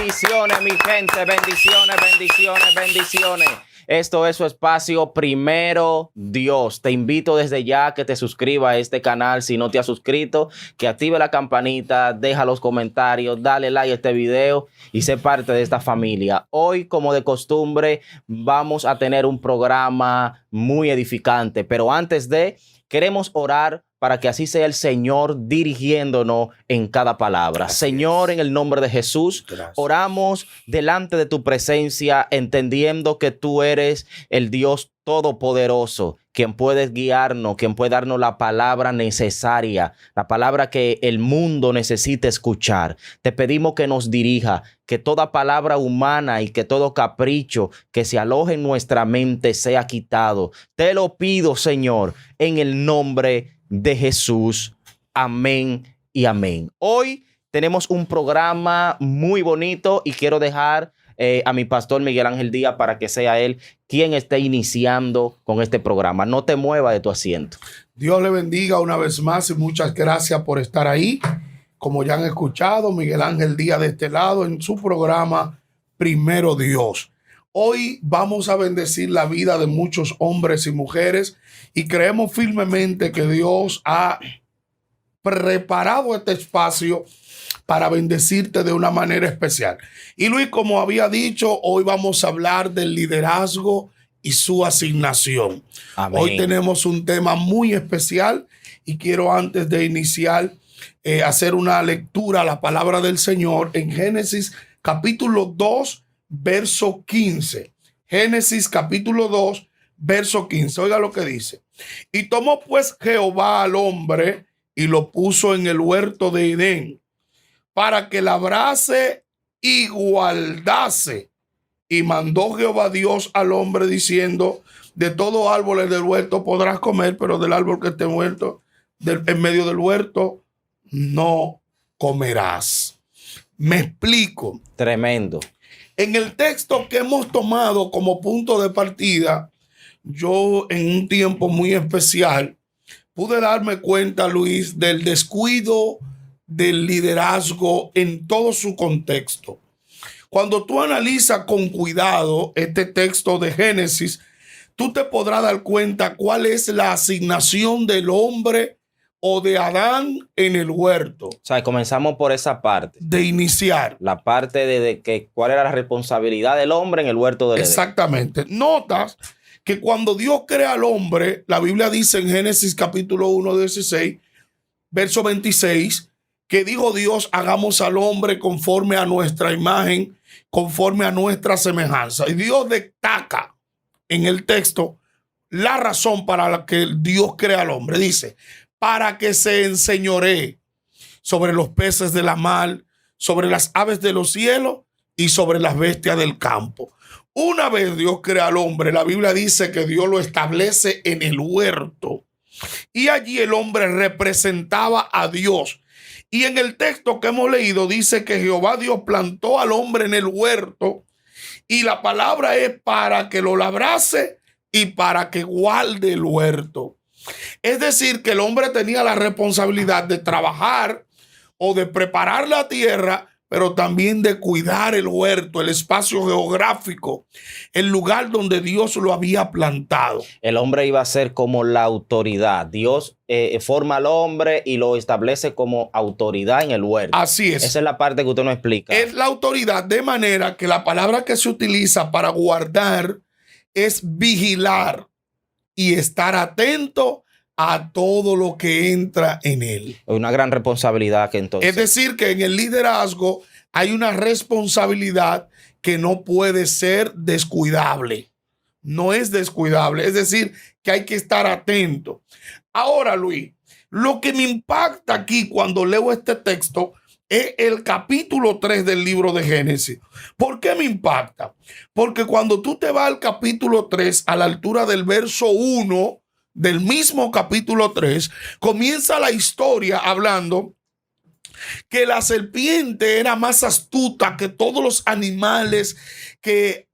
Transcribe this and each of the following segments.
Bendiciones, mi gente. Bendiciones, bendiciones, bendiciones. Esto es su espacio Primero Dios. Te invito desde ya a que te suscribas a este canal si no te has suscrito, que active la campanita, deja los comentarios, dale like a este video y sé parte de esta familia. Hoy, como de costumbre, vamos a tener un programa muy edificante, pero antes queremos orar para que así sea el Señor dirigiéndonos en cada palabra. Gracias. Señor, en el nombre de Jesús, gracias. Oramos delante de tu presencia, entendiendo que tú eres el Dios todopoderoso, quien puede guiarnos, quien puede darnos la palabra necesaria, la palabra que el mundo necesita escuchar. Te pedimos que nos dirija, que toda palabra humana y que todo capricho que se aloje en nuestra mente sea quitado. Te lo pido, Señor, en el nombre de Jesús. Amén y amén. Hoy tenemos un programa muy bonito y quiero dejar a mi pastor Miguel Ángel Díaz para que sea él quien esté iniciando con este programa. No te muevas de tu asiento. Dios le bendiga una vez más y muchas gracias por estar ahí. Como ya han escuchado, Miguel Ángel Díaz de este lado en su programa Primero Dios. Hoy vamos a bendecir la vida de muchos hombres y mujeres y creemos firmemente que Dios ha preparado este espacio para bendecirte de una manera especial. Y Luis, como había dicho, hoy vamos a hablar del liderazgo y su asignación. Amén. Hoy tenemos un tema muy especial y quiero antes de iniciar hacer una lectura a la palabra del Señor en Génesis capítulo 2, verso 15. Génesis capítulo 2, verso 15. Oiga lo que dice. Y tomó pues Jehová al hombre y lo puso en el huerto de Edén para que labrase y guardase. Y mandó Jehová Dios al hombre diciendo: de todo árboles del huerto podrás comer, pero del árbol que esté muerto en medio del huerto no comerás. Me explico. Tremendo. En el texto que hemos tomado como punto de partida, yo en un tiempo muy especial pude darme cuenta, Luis, del descuido del liderazgo en todo su contexto. Cuando tú analizas con cuidado este texto de Génesis, tú te podrás dar cuenta cuál es la asignación del hombre o de Adán en el huerto. O sea, comenzamos por esa parte. De iniciar. La parte de que cuál era la responsabilidad del hombre en el huerto del Edén. Exactamente. Notas que cuando Dios crea al hombre, la Biblia dice en Génesis capítulo 1, 16, verso 26, que dijo Dios: hagamos al hombre conforme a nuestra imagen, conforme a nuestra semejanza. Y Dios destaca en el texto la razón para la que Dios crea al hombre. Dice: para que se enseñoree sobre los peces de la mar, sobre las aves de los cielos y sobre las bestias del campo. Una vez Dios crea al hombre, la Biblia dice que Dios lo establece en el huerto. Y allí el hombre representaba a Dios. Y en el texto que hemos leído dice que Jehová Dios plantó al hombre en el huerto. Y la palabra es para que lo labrase y para que guarde el huerto. Es decir, que el hombre tenía la responsabilidad de trabajar o de preparar la tierra, pero también de cuidar el huerto, el espacio geográfico, el lugar donde Dios lo había plantado. El hombre iba a ser como la autoridad. Dios forma al hombre y lo establece como autoridad en el huerto. Así es. Esa es la parte que usted nos explica. Es la autoridad, de manera que la palabra que se utiliza para guardar es vigilar y estar atento a todo lo que entra en él. Una gran responsabilidad que entonces. Es decir, que en el liderazgo hay una responsabilidad que no puede ser descuidable. No es descuidable. Es decir, que hay que estar atento. Ahora, Luis, lo que me impacta aquí cuando leo este texto es el capítulo 3 del libro de Génesis. ¿Por qué me impacta? Porque cuando tú te vas al capítulo 3, a la altura del verso 1, del mismo capítulo 3, comienza la historia hablando que la serpiente era más astuta que todos los animales que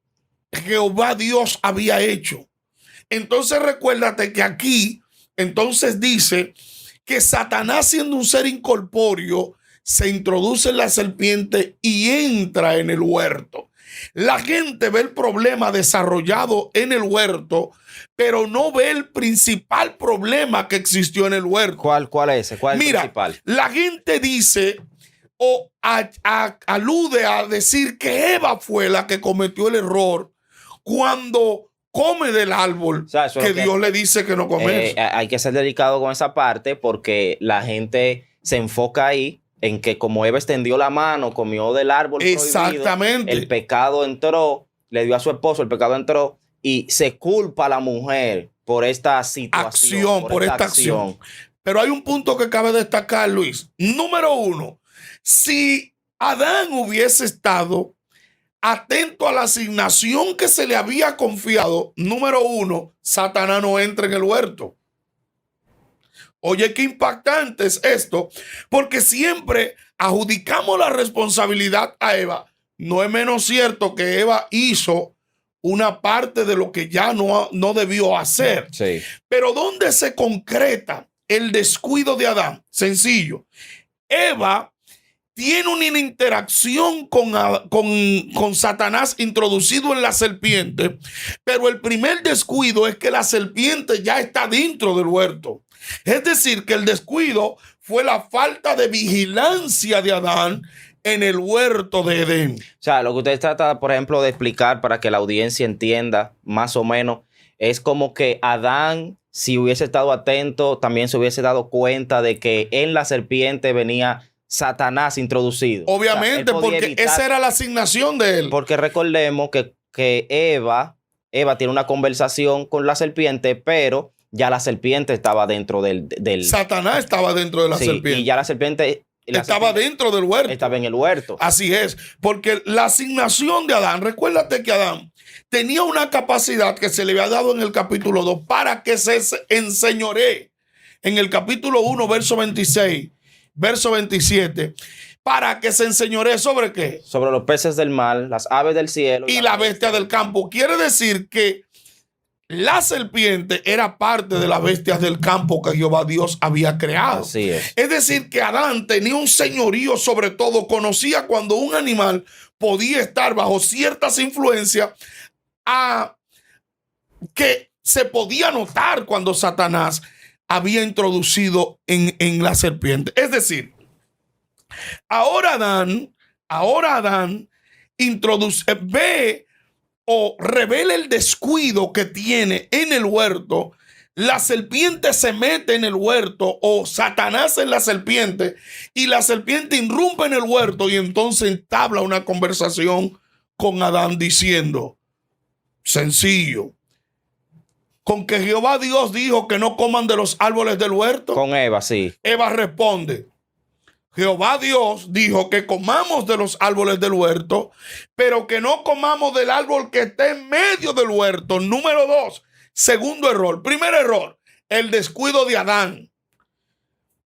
Jehová Dios había hecho. Entonces recuérdate que aquí, entonces dice que Satanás, siendo un ser incorpóreo, se introduce en la serpiente y entra en el huerto. La gente ve el problema desarrollado en el huerto, pero no ve el principal problema que existió en el huerto. ¿Cuál es ese? ¿Cuál es el Mira, principal? la gente dice o alude a decir que Eva fue la que cometió el error cuando come del árbol, O sea, eso es que lo que- Dios le dice que no comer. Hay que ser delicado con esa parte porque la gente se enfoca ahí en que como Eva extendió la mano, comió del árbol Exactamente. prohibido, el pecado entró, le dio a su esposo, el pecado entró y se culpa a la mujer por esta situación, Por esta acción. Pero hay un punto que cabe destacar, Luis. Número uno, si Adán hubiese estado atento a la asignación que se le había confiado, número uno, Satanás no entra en el huerto. Oye, qué impactante es esto, porque siempre adjudicamos la responsabilidad a Eva. No es menos cierto que Eva hizo una parte de lo que ya no debió hacer. Sí. Pero ¿dónde se concreta el descuido de Adán? Sencillo. Eva tiene una interacción con Satanás introducido en la serpiente, pero el primer descuido es que la serpiente ya está dentro del huerto. Es decir, que el descuido fue la falta de vigilancia de Adán en el huerto de Edén. O sea, lo que usted trata, por ejemplo, de explicar para que la audiencia entienda más o menos, es como que Adán, si hubiese estado atento, también se hubiese dado cuenta de que en la serpiente venía Satanás introducido. Obviamente, O sea, él podía porque esa era la asignación de él. Porque recordemos que Eva tiene una conversación con la serpiente, pero ya la serpiente estaba dentro del Satanás estaba dentro de la sí, serpiente. y ya la serpiente estaba dentro del huerto. Estaba en el huerto. Así es, porque la asignación de Adán, recuérdate que Adán tenía una capacidad que se le había dado en el capítulo 2 para que se enseñoree. En el capítulo 1, verso 26, verso 27, para que se enseñoree sobre qué? Sobre los peces del mar, las aves del cielo. Y la bestia del campo. Quiere decir que la serpiente era parte de las bestias del campo que Jehová Dios había creado. Así es. Es decir, que Adán tenía un señorío sobre todo, conocía cuando un animal podía estar bajo ciertas influencias que se podía notar cuando Satanás había introducido en la serpiente. Es decir, ahora Adán ve o revela el descuido que tiene en el huerto. La serpiente se mete en el huerto o Satanás en la serpiente y la serpiente irrumpe en el huerto y entonces entabla una conversación con Adán diciendo, sencillo, con que Jehová Dios dijo que no coman de los árboles del huerto. Con Eva, sí. Eva responde, Jehová Dios dijo que comamos de los árboles del huerto, pero que no comamos del árbol que esté en medio del huerto. Número 2, segundo error. Primer error, el descuido de Adán.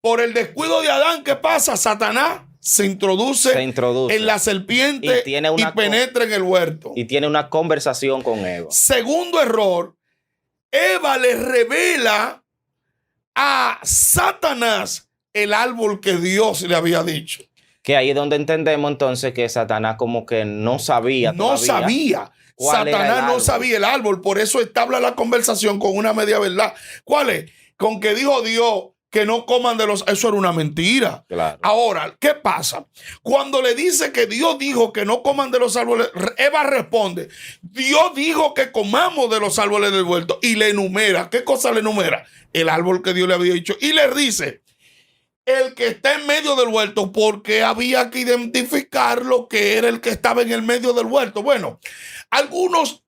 Por el descuido de Adán, ¿qué pasa? Satanás se introduce en la serpiente y penetra en el huerto. Y tiene una conversación con Eva. Segundo error, Eva le revela a Satanás el árbol que Dios le había dicho. Que ahí es donde entendemos entonces que Satanás como que no sabía. No sabía. Satanás no sabía el árbol. Por eso establa la conversación con una media verdad. ¿Cuál es? Con que dijo Dios que no coman de los... Eso era una mentira. Claro. Ahora, ¿qué pasa? Cuando le dice que Dios dijo que no coman de los árboles, Eva responde, Dios dijo que comamos de los árboles del huerto. Y le enumera. ¿Qué cosa le enumera? El árbol que Dios le había dicho. Y le dice, el que está en medio del huerto, porque había que identificar lo que era el que estaba en el medio del huerto. Bueno, algunos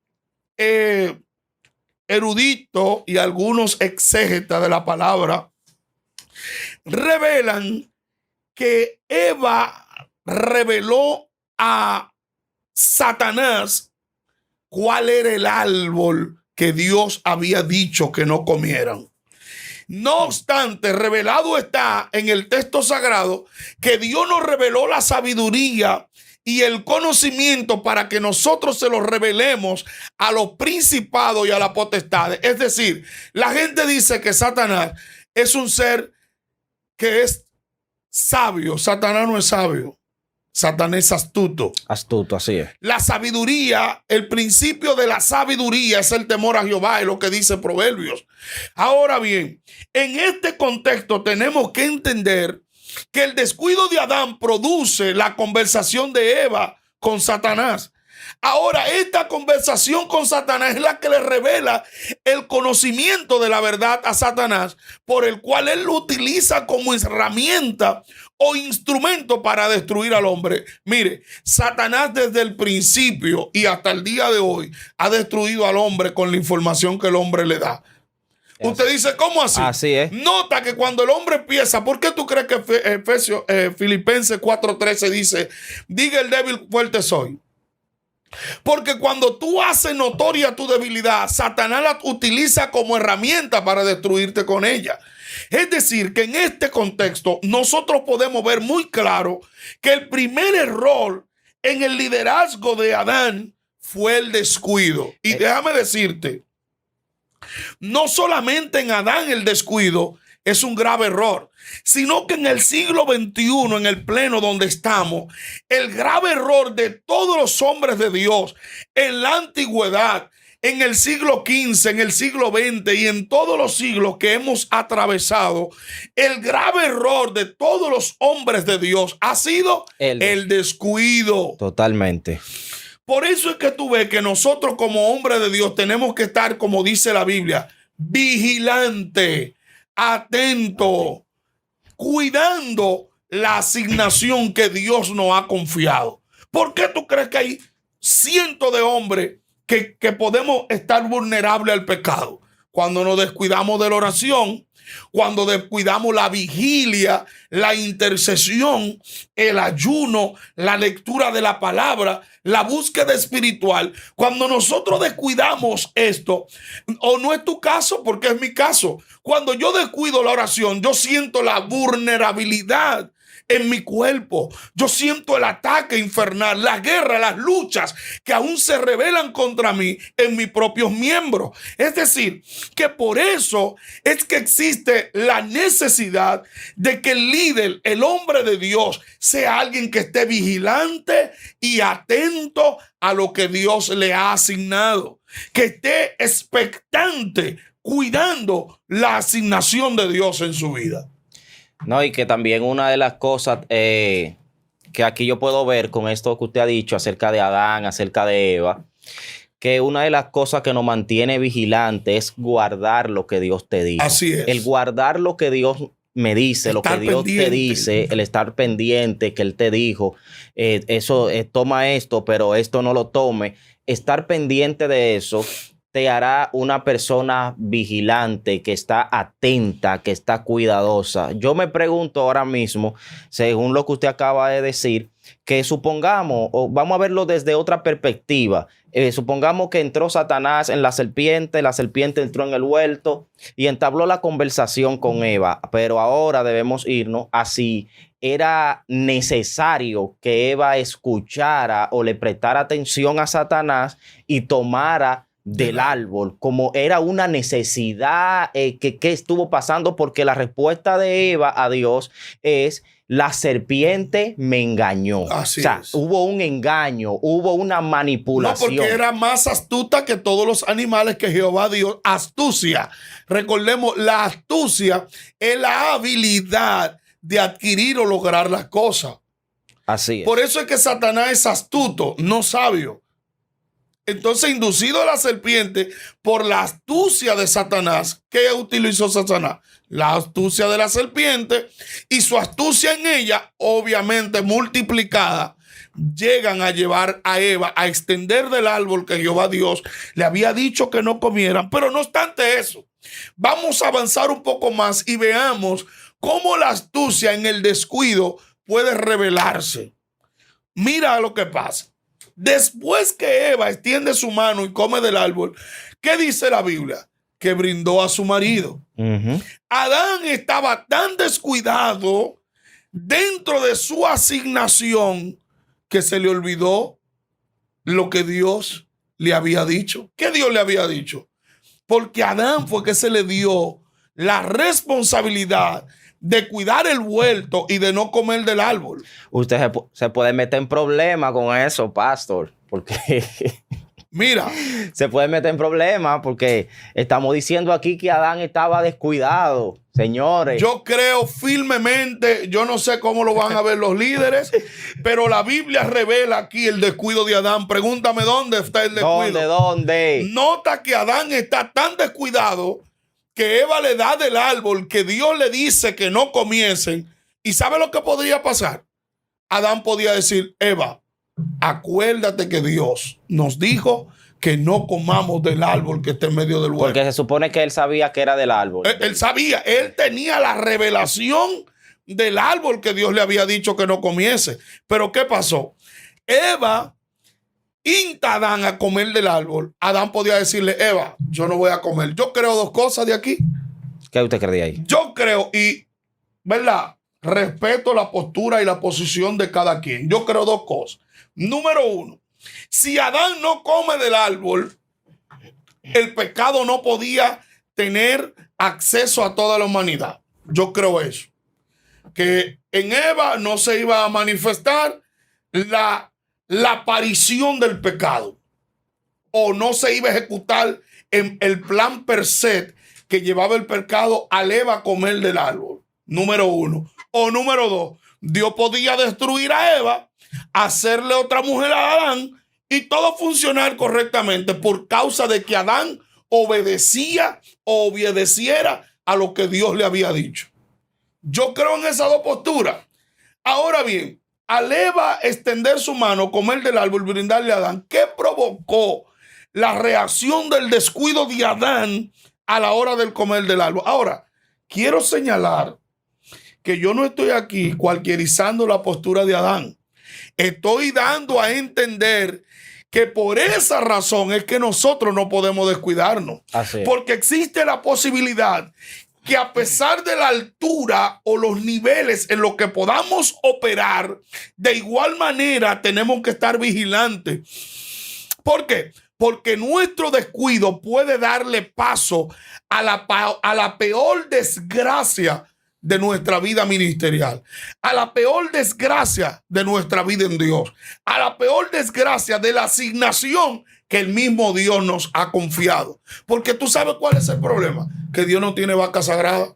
eruditos y algunos exégetas de la palabra revelan que Eva reveló a Satanás cuál era el árbol que Dios había dicho que no comieran. No obstante, revelado está en el texto sagrado que Dios nos reveló la sabiduría y el conocimiento para que nosotros se lo revelemos a los principados y a las potestades. Es decir, la gente dice que Satanás es un ser que es sabio. Satanás no es sabio. Satanás es astuto. Astuto, así es. La sabiduría, el principio de la sabiduría es el temor a Jehová, es lo que dice Proverbios. Ahora bien, en este contexto tenemos que entender que el descuido de Adán produce la conversación de Eva con Satanás. Ahora, esta conversación con Satanás es la que le revela el conocimiento de la verdad a Satanás, por el cual él lo utiliza como herramienta o instrumento para destruir al hombre. Mire, Satanás desde el principio y hasta el día de hoy ha destruido al hombre con la información que el hombre le da. Usted dice, ¿cómo así? Así es. Nota que cuando el hombre empieza, ¿por qué tú crees que Filipenses 4:13 dice, diga el débil fuerte soy? Porque cuando tú haces notoria tu debilidad, Satanás la utiliza como herramienta para destruirte con ella. Es decir, que en este contexto nosotros podemos ver muy claro que el primer error en el liderazgo de Adán fue el descuido. Y déjame decirte, no solamente en Adán el descuido es un grave error, sino que en el siglo XXI, en el pleno donde estamos, el grave error de todos los hombres de Dios en la antigüedad, en el siglo XV, en el siglo XX y en todos los siglos que hemos atravesado, el grave error de todos los hombres de Dios ha sido el descuido. Totalmente. Por eso es que tú ves que nosotros como hombres de Dios tenemos que estar, como dice la Biblia, vigilante, atento, cuidando la asignación que Dios nos ha confiado. ¿Por qué tú crees que hay cientos de hombres que podemos estar vulnerables al pecado? Cuando nos descuidamos de la oración, cuando descuidamos la vigilia, la intercesión, el ayuno, la lectura de la palabra, la búsqueda espiritual. Cuando nosotros descuidamos esto, o no es tu caso, porque es mi caso, cuando yo descuido la oración, yo siento la vulnerabilidad en mi cuerpo. Yo siento el ataque infernal, la guerra, las luchas que aún se rebelan contra mí en mis propios miembros. Es decir, que por eso es que existe la necesidad de que el líder, el hombre de Dios, sea alguien que esté vigilante y atento a lo que Dios le ha asignado, que esté expectante, cuidando la asignación de Dios en su vida. No, y que también una de las cosas que aquí yo puedo ver con esto que usted ha dicho acerca de Adán, acerca de Eva, que una de las cosas que nos mantiene vigilantes es guardar lo que Dios te dice. Así es. El guardar lo que Dios me dice, lo que Dios te dice, el estar pendiente, que Él te dijo, toma esto, pero esto no lo tome. Estar pendiente de eso te hará una persona vigilante, que está atenta, que está cuidadosa. Yo me pregunto ahora mismo, según lo que usted acaba de decir, que supongamos, o vamos a verlo desde otra perspectiva, supongamos que entró Satanás en la serpiente entró en el huerto y entabló la conversación con Eva, pero ahora debemos irnos así. Era necesario que Eva escuchara o le prestara atención a Satanás y tomara del árbol, como era una necesidad que estuvo pasando, porque la respuesta de Eva a Dios es: la serpiente me engañó. Así es. Hubo un engaño, hubo una manipulación. No, porque era más astuta que todos los animales que Jehová dio. Astucia. Recordemos, la astucia es la habilidad de adquirir o lograr las cosas. Así es. Por eso es que Satanás es astuto, no sabio. Entonces, inducido a la serpiente por la astucia de Satanás, ¿qué utilizó Satanás? La astucia de la serpiente, y su astucia en ella, obviamente multiplicada, llegan a llevar a Eva a extender del árbol que Jehová Dios le había dicho que no comieran. Pero no obstante eso, vamos a avanzar un poco más y veamos cómo la astucia en el descuido puede revelarse. Mira lo que pasa. Después que Eva extiende su mano y come del árbol, ¿qué dice la Biblia? Que brindó a su marido. Adán estaba tan descuidado dentro de su asignación que se le olvidó lo que Dios le había dicho. ¿Qué Dios le había dicho? Porque a Adán fue que se le dio la responsabilidad de cuidar el huerto y de no comer del árbol. Usted se puede meter en problemas con eso, pastor, porque Mira, se puede meter en problemas porque estamos diciendo aquí que Adán estaba descuidado, señores. yo creo firmemente, yo no sé cómo lo van a ver los líderes, pero la Biblia revela aquí el descuido de Adán. Pregúntame dónde está el descuido. ¿Dónde? Nota que Adán está tan descuidado que Eva le da del árbol que Dios le dice que no comiesen. ¿Y sabe lo que podría pasar? Adán podía decir: Eva, acuérdate que Dios nos dijo que no comamos del árbol que está en medio del huerto. Porque se supone que él sabía que era del árbol. Él sabía, él tenía la revelación del árbol que Dios le había dicho que no comiese. Pero ¿qué pasó? Eva insta a Adán a comer del árbol. Adán podía decirle: Eva, yo no voy a comer. Yo creo dos cosas de aquí. ¿Qué usted cree de ahí? Yo creo, y ¿verdad? Respeto la postura y la posición de cada quien. Yo creo dos cosas. Número uno, si Adán no come del árbol, el pecado no podía tener acceso a toda la humanidad. Yo creo eso. Que en Eva no se iba a manifestar la aparición del pecado, o no se iba a ejecutar en el plan per se que llevaba el pecado al Eva a comer del árbol. Número uno. O número dos, Dios podía destruir a Eva, hacerle otra mujer a Adán y todo funcionar correctamente por causa de que Adán obedecía o obedeciera a lo que Dios le había dicho. Yo creo en esas dos posturas. Ahora bien, al Eva extender su mano, comer del árbol, brindarle a Adán, ¿qué provocó la reacción del descuido de Adán a la hora del comer del árbol? Ahora, quiero señalar que yo no estoy aquí cualquierizando la postura de Adán. Estoy dando a entender que por esa razón es que nosotros no podemos descuidarnos. Así es. Porque existe la posibilidad que a pesar de la altura o los niveles en los que podamos operar, de igual manera tenemos que estar vigilantes. ¿Por qué? Porque nuestro descuido puede darle paso a la peor desgracia de nuestra vida ministerial, a la peor desgracia de nuestra vida en Dios, a la peor desgracia de la asignación que el mismo Dios nos ha confiado. Porque tú sabes cuál es el problema, que Dios no tiene vaca sagrada.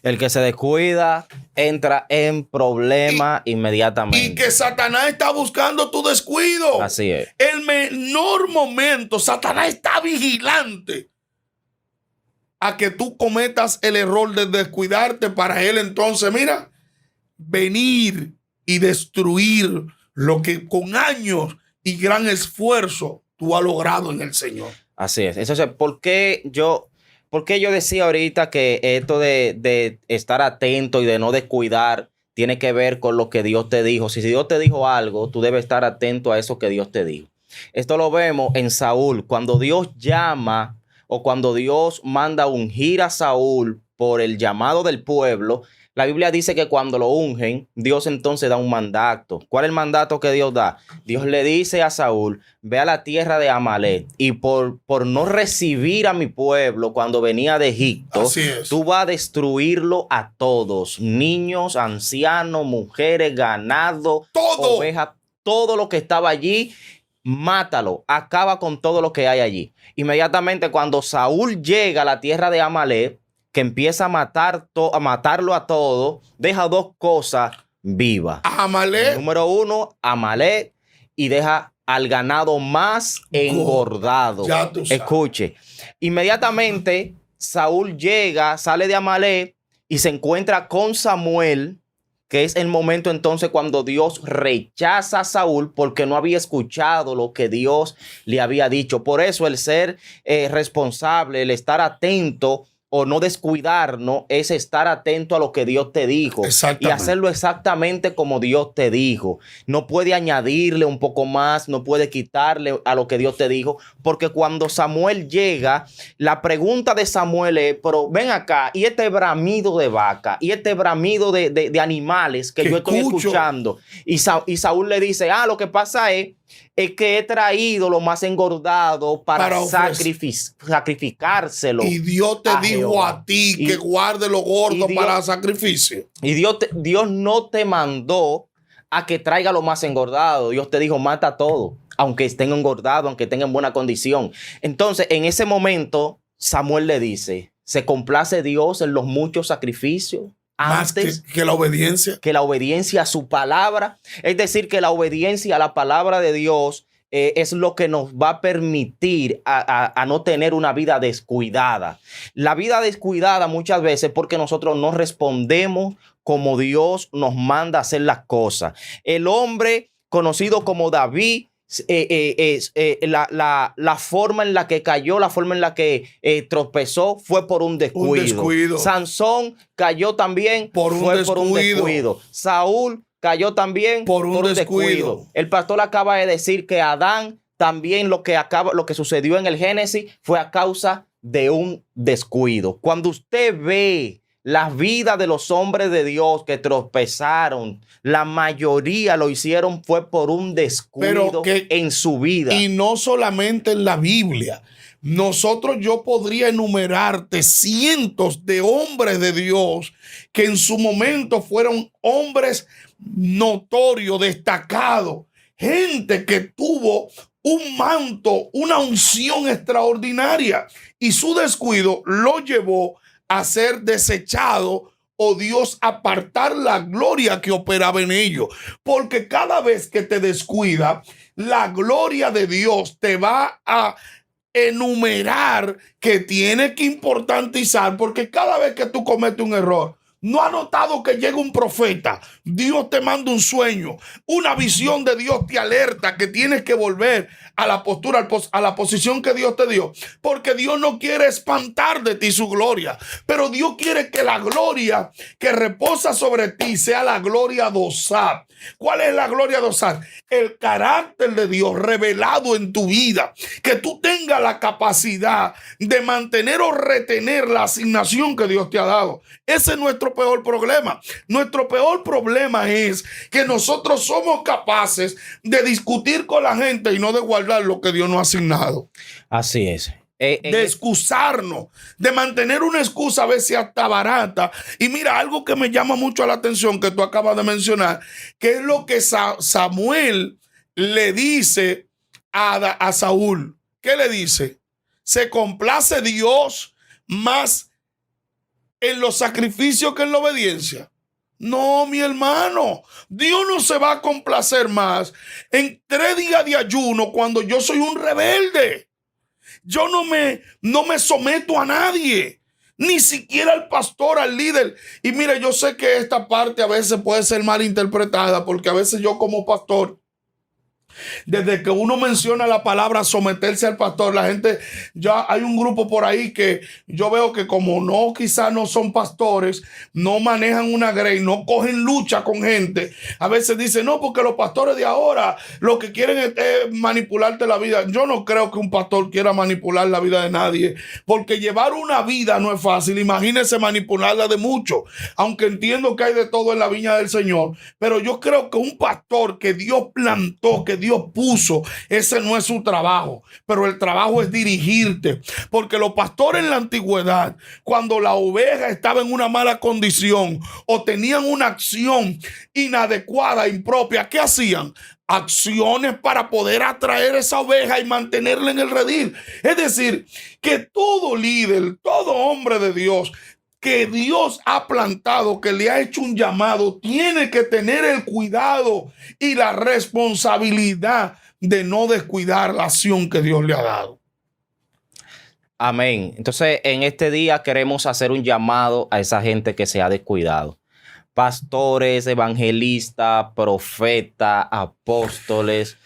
El que se descuida entra en problema inmediatamente. Y que Satanás está buscando tu descuido. Así es. El menor momento, Satanás está vigilante a que tú cometas el error de descuidarte para él entonces, mira, venir y destruir lo que con años y gran esfuerzo tú has logrado en el Señor. Así es. Entonces, ¿por qué yo decía ahorita que esto de estar atento y de no descuidar tiene que ver con lo que Dios te dijo? Si Dios te dijo algo, tú debes estar atento a eso que Dios te dijo. Esto lo vemos en Saúl. Cuando Dios llama o cuando Dios manda ungir a Saúl por el llamado del pueblo, la Biblia dice que cuando lo ungen, Dios entonces da un mandato. ¿Cuál es el mandato que Dios da? Dios le dice a Saúl: ve a la tierra de Amalek y por no recibir a mi pueblo cuando venía de Egipto, tú vas a destruirlo a todos, niños, ancianos, mujeres, ganado, todo, ovejas, todo lo que estaba allí. Mátalo, acaba con todo lo que hay allí. Inmediatamente cuando Saúl llega a la tierra de Amalek, que empieza a matarlo a todo, deja dos cosas vivas. Amalek. Número uno, Amalek, y deja al ganado más engordado. Ya tú sabes. Escuche, inmediatamente Saúl llega, sale de Amalek y se encuentra con Samuel, que es el momento entonces cuando Dios rechaza a Saúl porque no había escuchado lo que Dios le había dicho. Por eso el ser responsable, el estar atento o no descuidarnos, es estar atento a lo que Dios te dijo y hacerlo exactamente como Dios te dijo. No puede añadirle un poco más, no puede quitarle a lo que Dios te dijo, porque cuando Samuel llega, la pregunta de Samuel es: pero ven acá, y este bramido de vaca, y este bramido de animales que yo estoy escuchando. Y Saúl le dice: lo que pasa es es que he traído lo más engordado para ofrecer. sacrificárselo. Y Dios te dijo Jehová. a ti que guarde lo gordo para sacrificio. Y Dios no te mandó a que traiga lo más engordado. Dios te dijo, mata todo, aunque estén engordados, aunque estén en buena condición. Entonces, en ese momento, Samuel le dice, ¿se complace Dios en los muchos sacrificios? Más que la obediencia. Que la obediencia a su palabra. Es decir, que la obediencia a la palabra de Dios es lo que nos va a permitir a no tener una vida descuidada. La vida descuidada muchas veces porque nosotros no respondemos como Dios nos manda a hacer las cosas. El hombre conocido como David, la forma en la que cayó, la forma en la que tropezó fue por un descuido. Sansón cayó también por un descuido. Saúl cayó también por un descuido. El pastor acaba de decir que Adán también lo que sucedió en el Génesis fue a causa de un descuido. Cuando usted ve la vida de los hombres de Dios que tropezaron, la mayoría lo hicieron fue por un descuido en su vida. Y no solamente en la Biblia. Yo podría enumerarte cientos de hombres de Dios que en su momento fueron hombres notorios, destacados, gente que tuvo un manto, una unción extraordinaria, y su descuido lo llevó a ser desechado o Dios apartar la gloria que operaba en ellos. Porque cada vez que te descuida, la gloria de Dios te va a enumerar que tiene que importantizar, porque cada vez que tú cometes un error, ¿no ha notado que llega un profeta? Dios te manda un sueño, una visión de Dios te alerta que tienes que volver a la postura, a la posición que Dios te dio, porque Dios no quiere espantar de ti su gloria, pero Dios quiere que la gloria que reposa sobre ti sea la gloria dosal. ¿Cuál es la gloria dosal? El carácter de Dios revelado en tu vida, que tú tengas la capacidad de mantener o retener la asignación que Dios te ha dado. Ese es nuestro peor problema. Nuestro peor problema es que nosotros somos capaces de discutir con la gente y no de guardar lo que Dios nos ha asignado. Así es. De excusarnos, de mantener una excusa a veces hasta barata. Y mira, algo que me llama mucho la atención que tú acabas de mencionar, que es lo que Samuel le dice a Saúl. ¿Qué le dice? ¿Se complace Dios más en los sacrificios que en la obediencia? No, mi hermano, Dios no se va a complacer más en 3 días de ayuno cuando yo soy un rebelde. Yo no me someto a nadie, ni siquiera al pastor, al líder. Y mire, yo sé que esta parte a veces puede ser mal interpretada, porque a veces yo como pastor, desde que uno menciona la palabra someterse al pastor, la gente, ya hay un grupo por ahí que yo veo que como no, quizás no son pastores, no manejan una grey, no cogen lucha con gente. A veces dicen, no, porque los pastores de ahora lo que quieren es manipularte la vida. Yo no creo que un pastor quiera manipular la vida de nadie, porque llevar una vida no es fácil. Imagínense manipularla de mucho, aunque entiendo que hay de todo en la viña del Señor. Pero yo creo que un pastor que Dios plantó, que Dios puso, ese no es su trabajo, pero el trabajo es dirigirte, porque los pastores en la antigüedad, cuando la oveja estaba en una mala condición o tenían una acción inadecuada, impropia, ¿qué hacían? Acciones para poder atraer esa oveja y mantenerla en el redil. Es decir, que todo líder, todo hombre de Dios que Dios ha plantado, que le ha hecho un llamado, tiene que tener el cuidado y la responsabilidad de no descuidar la acción que Dios le ha dado. Amén. Entonces, en este día queremos hacer un llamado a esa gente que se ha descuidado. Pastores, evangelistas, profetas, apóstoles,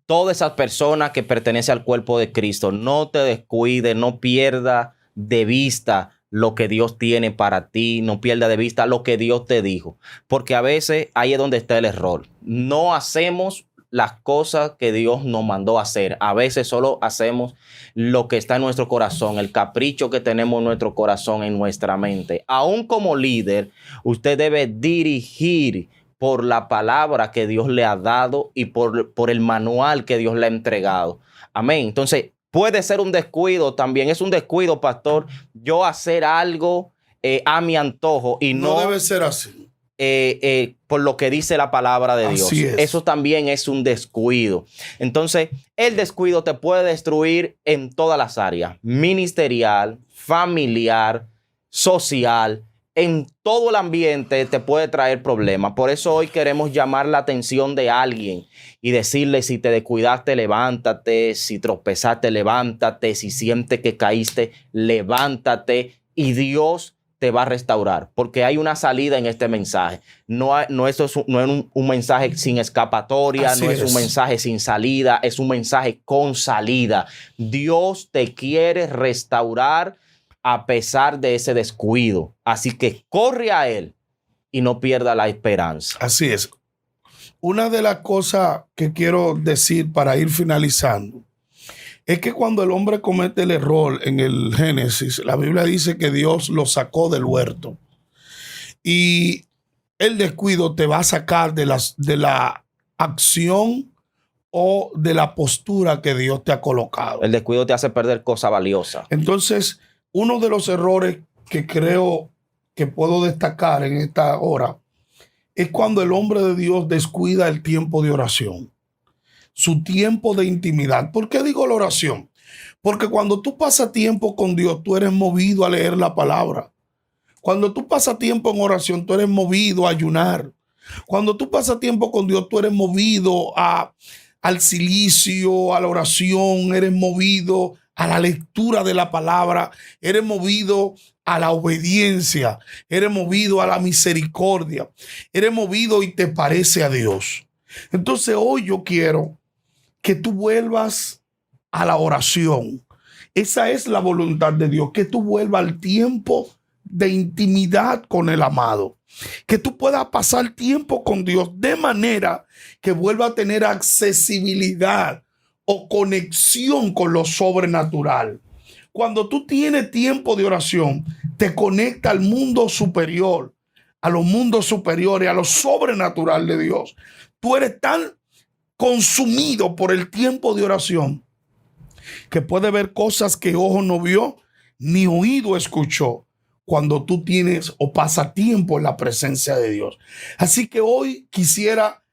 todas esas personas que pertenecen al cuerpo de Cristo. No te descuides, no pierda de vista lo que Dios tiene para ti, no pierda de vista lo que Dios te dijo, porque a veces ahí es donde está el error. No hacemos las cosas que Dios nos mandó a hacer. A veces solo hacemos lo que está en nuestro corazón, el capricho que tenemos en nuestro corazón, en nuestra mente. Aún como líder, usted debe dirigir por la palabra que Dios le ha dado y por el manual que Dios le ha entregado. Amén. Entonces, puede ser un descuido también. Es un descuido, pastor, yo hacer algo a mi antojo y No debe ser así. Por lo que dice la palabra de Dios. Así es. Eso también es un descuido. Entonces, el descuido te puede destruir en todas las áreas: ministerial, familiar, social. En todo el ambiente te puede traer problemas. Por eso hoy queremos llamar la atención de alguien y decirle: si te descuidaste, levántate; si tropezaste, levántate; si sientes que caíste, levántate, y Dios te va a restaurar, porque hay una salida en este mensaje. No es un mensaje sin escapatoria, Así no es es un mensaje sin salida, es un mensaje con salida. Dios te quiere restaurar a pesar de ese descuido. Así que corre a Él y no pierda la esperanza. Así es. Una de las cosas que quiero decir para ir finalizando es que cuando el hombre comete el error en el Génesis, la Biblia dice que Dios lo sacó del huerto. Y el descuido te va a sacar de la acción o de la postura que Dios te ha colocado. El descuido te hace perder cosas valiosas. Entonces, uno de los errores que creo que puedo destacar en esta hora es cuando el hombre de Dios descuida el tiempo de oración, su tiempo de intimidad. ¿Por qué digo la oración? Porque cuando tú pasas tiempo con Dios, tú eres movido a leer la palabra. Cuando tú pasas tiempo en oración, tú eres movido a ayunar. Cuando tú pasas tiempo con Dios, tú eres movido al cilicio, a la oración, eres movido a la lectura de la palabra, eres movido a la obediencia, eres movido a la misericordia, eres movido y te parece a Dios. Entonces hoy yo quiero que tú vuelvas a la oración. Esa es la voluntad de Dios, que tú vuelvas al tiempo de intimidad con el amado, que tú puedas pasar tiempo con Dios de manera que vuelva a tener accesibilidad o conexión con lo sobrenatural. Cuando tú tienes tiempo de oración, te conecta al mundo superior, a los mundos superiores, a lo sobrenatural de Dios. Tú eres tan consumido por el tiempo de oración que puede ver cosas que ojo no vio ni oído escuchó cuando tú tienes o pasas tiempo en la presencia de Dios. Así que hoy quisiera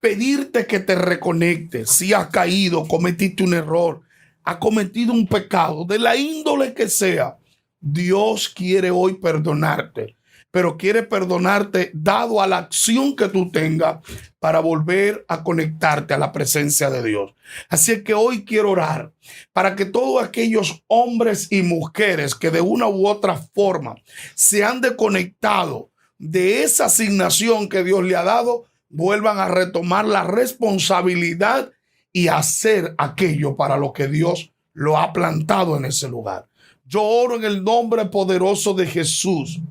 pedirte que te reconectes. Si has caído, cometiste un error, has cometido un pecado de la índole que sea, Dios quiere hoy perdonarte, pero quiere perdonarte dado a la acción que tú tengas para volver a conectarte a la presencia de Dios. Así es que hoy quiero orar para que todos aquellos hombres y mujeres que de una u otra forma se han desconectado de esa asignación que Dios le ha dado, vuelvan a retomar la responsabilidad y hacer aquello para lo que Dios lo ha plantado en ese lugar. Yo oro en el nombre poderoso de Jesús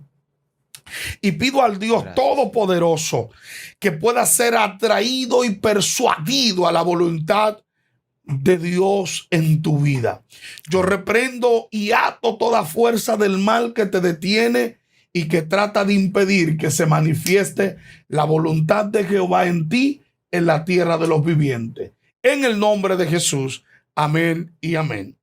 y pido al Dios Todopoderoso que pueda ser atraído y persuadido a la voluntad de Dios en tu vida. Yo reprendo y ato toda fuerza del mal que te detiene y que trata de impedir que se manifieste la voluntad de Jehová en ti, en la tierra de los vivientes. En el nombre de Jesús. Amén y amén.